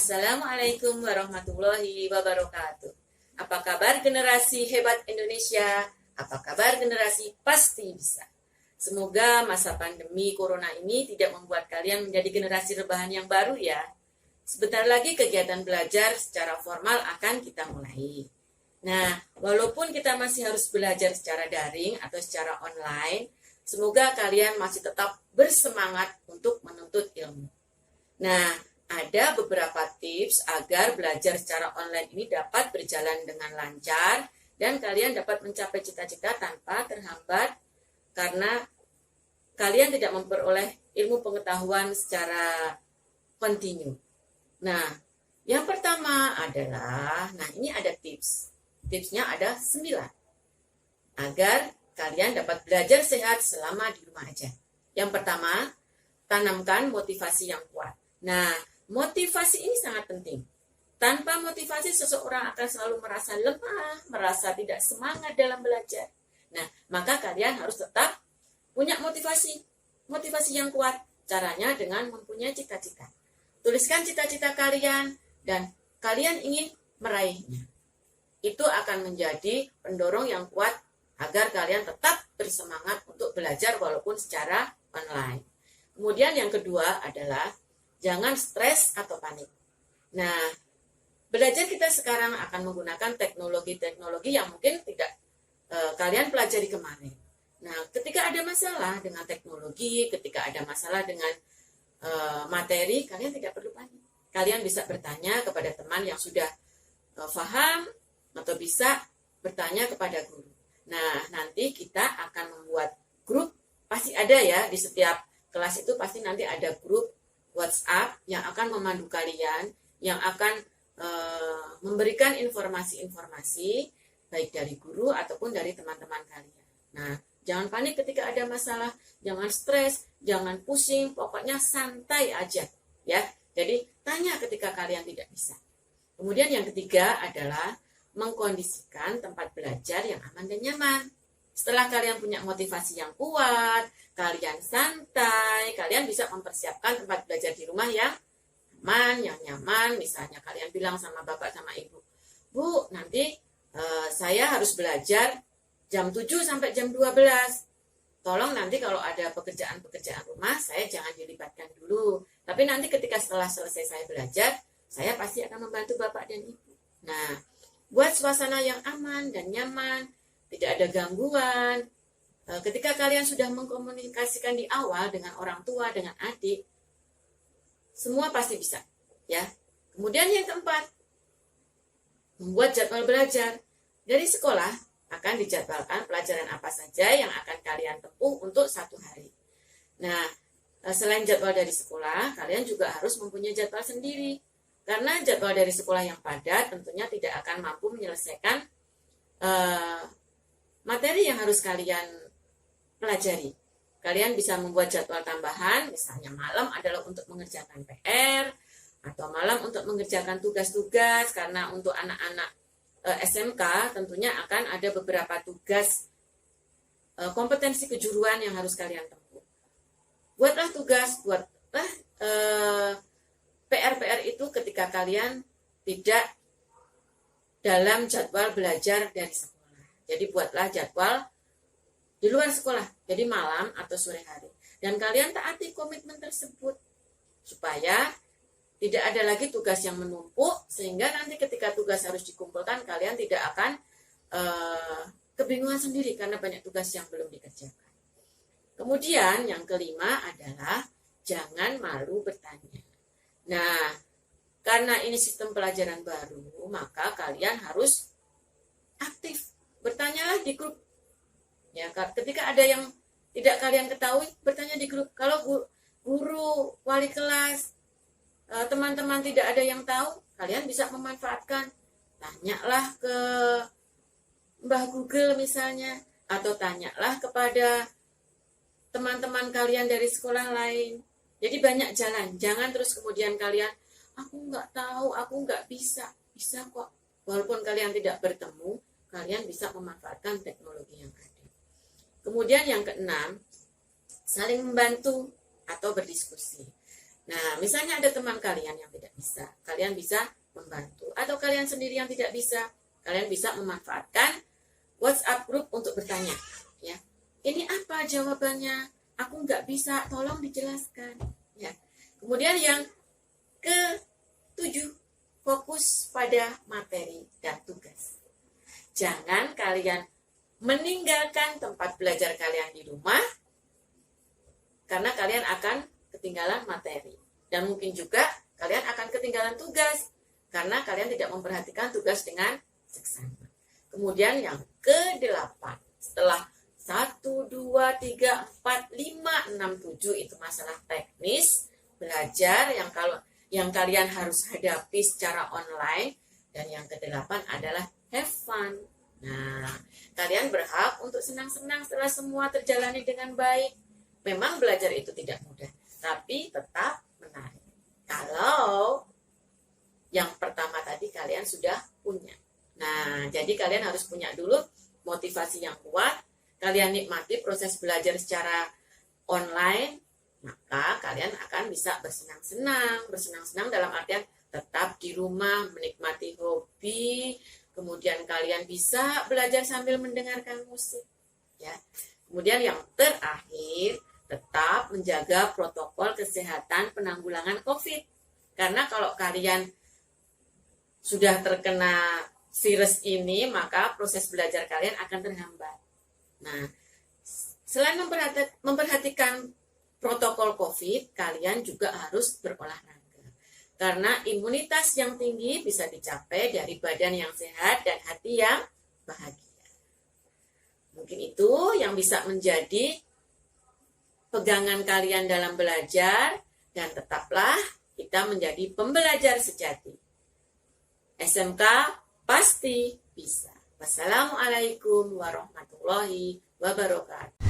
Assalamualaikum warahmatullahi wabarakatuh. Apa kabar generasi hebat Indonesia? Apa kabar generasi pasti bisa? Semoga masa pandemi corona ini tidak membuat kalian menjadi generasi rebahan yang baru ya. Sebentar lagi kegiatan belajar secara formal akan kita mulai. Nah, walaupun kita masih harus belajar secara daring atau secara online, semoga kalian masih tetap bersemangat untuk menuntut ilmu. Nah, ada beberapa tips agar belajar secara online ini dapat berjalan dengan lancar dan kalian dapat mencapai cita-cita tanpa terhambat karena kalian tidak memperoleh ilmu pengetahuan secara kontinu. Nah, yang pertama adalah, ini ada tips. Tipsnya ada 9 agar kalian dapat belajar sehat selama di rumah aja. Yang pertama, tanamkan motivasi yang kuat. Nah, motivasi ini sangat penting. Tanpa motivasi, seseorang akan selalu merasa lemah, merasa tidak semangat dalam belajar. Nah, maka kalian harus tetap punya motivasi yang kuat. Caranya dengan mempunyai cita-cita. Tuliskan cita-cita kalian dan kalian ingin meraihnya. Itu akan menjadi pendorong yang kuat agar kalian tetap bersemangat untuk belajar walaupun secara online. Kemudian yang kedua adalah jangan stres atau panik. Nah, belajar kita sekarang akan menggunakan teknologi-teknologi yang mungkin tidak kalian pelajari kemarin. Nah, ketika ada masalah dengan teknologi, ketika ada masalah dengan materi, kalian tidak perlu panik. Kalian bisa bertanya kepada teman yang sudah paham atau bisa bertanya kepada guru. Nah, nanti kita akan membuat grup, pasti ada ya, di setiap kelas itu pasti nanti ada grup WhatsApp yang akan memandu kalian, yang akan memberikan informasi-informasi baik dari guru ataupun dari teman-teman kalian. Nah, jangan panik ketika ada masalah, jangan stres, jangan pusing, pokoknya santai aja ya. Jadi tanya ketika kalian tidak bisa. Kemudian yang ketiga adalah mengkondisikan tempat belajar yang aman dan nyaman. Setelah kalian punya motivasi yang kuat, kalian santai, kalian bisa mempersiapkan tempat belajar di rumah yang aman, yang nyaman. Misalnya kalian bilang sama bapak sama ibu, Bu, nanti saya harus belajar jam 7 sampai jam 12. Tolong nanti kalau ada pekerjaan-pekerjaan rumah, saya jangan dilibatkan dulu. Tapi nanti ketika setelah selesai saya belajar, saya pasti akan membantu bapak dan ibu. Nah, buat suasana yang aman dan nyaman, tidak ada gangguan. Ketika kalian sudah mengkomunikasikan di awal dengan orang tua, dengan adik, semua pasti bisa, ya. Kemudian yang keempat, membuat jadwal belajar. Dari sekolah akan dijadwalkan pelajaran apa saja yang akan kalian tempuh untuk satu hari. Nah, selain jadwal dari sekolah, kalian juga harus mempunyai jadwal sendiri. Karena jadwal dari sekolah yang padat tentunya tidak akan mampu menyelesaikan materi yang harus kalian pelajari. Kalian bisa membuat jadwal tambahan, misalnya malam adalah untuk mengerjakan PR, atau malam untuk mengerjakan tugas-tugas, karena untuk anak-anak SMK tentunya akan ada beberapa tugas kompetensi kejuruan yang harus kalian tempuh. Buatlah tugas, buatlah PR-PR itu ketika kalian tidak dalam jadwal belajar dari sekolah. Jadi buatlah jadwal di luar sekolah, jadi malam atau sore hari. Dan kalian taati komitmen tersebut supaya tidak ada lagi tugas yang menumpuk, sehingga nanti ketika tugas harus dikumpulkan, kalian tidak akan kebingungan sendiri karena banyak tugas yang belum dikerjakan. Kemudian yang kelima adalah jangan malu bertanya. Nah, karena ini sistem pelajaran baru, maka kalian harus aktif. Bertanyalah di grup. Ya, ketika ada yang tidak kalian ketahui, bertanya di grup. Kalau guru, wali kelas, teman-teman tidak ada yang tahu, kalian bisa memanfaatkan. Tanyalah ke Mbah Google misalnya, atau tanyalah kepada teman-teman kalian dari sekolah lain. Jadi banyak jalan. Jangan terus kemudian kalian, aku nggak tahu, aku nggak bisa. Bisa kok. Walaupun kalian tidak bertemu, kalian bisa memanfaatkan teknologi yang ada. Kemudian yang keenam, saling membantu atau berdiskusi. Nah, misalnya ada teman kalian yang tidak bisa, kalian bisa membantu. Atau kalian sendiri yang tidak bisa, kalian bisa memanfaatkan WhatsApp group untuk bertanya. Ya, ini apa jawabannya? Aku nggak bisa, tolong dijelaskan. Ya. Kemudian yang ke-7, fokus pada materi dan tugas. Jangan kalian meninggalkan tempat belajar kalian di rumah karena kalian akan ketinggalan materi. Dan mungkin juga kalian akan ketinggalan tugas karena kalian tidak memperhatikan tugas dengan seksama. Kemudian yang ke-8, setelah 1, 2, 3, 4, 5, 6, 7 itu masalah teknis belajar yang kalian harus hadapi secara online. Dan yang ke-8 adalah have fun. Nah, kalian berhak untuk senang-senang setelah semua terjalani dengan baik. Memang belajar itu tidak mudah, tapi tetap menarik. Kalau yang pertama tadi kalian sudah punya. Nah, jadi kalian harus punya dulu motivasi yang kuat. Kalian nikmati proses belajar secara online, maka kalian akan bisa bersenang-senang. Bersenang-senang dalam artian tetap di rumah, menikmati hobi. Kemudian kalian bisa belajar sambil mendengarkan musik. Ya. Kemudian yang terakhir, tetap menjaga protokol kesehatan penanggulangan COVID. Karena kalau kalian sudah terkena virus ini, maka proses belajar kalian akan terhambat. Nah, selain memperhatikan protokol COVID, kalian juga harus berolahraga. Karena imunitas yang tinggi bisa dicapai dari badan yang sehat dan hati yang bahagia. Mungkin itu yang bisa menjadi pegangan kalian dalam belajar, dan tetaplah kita menjadi pembelajar sejati. SMK pasti bisa. Wassalamualaikum warahmatullahi wabarakatuh.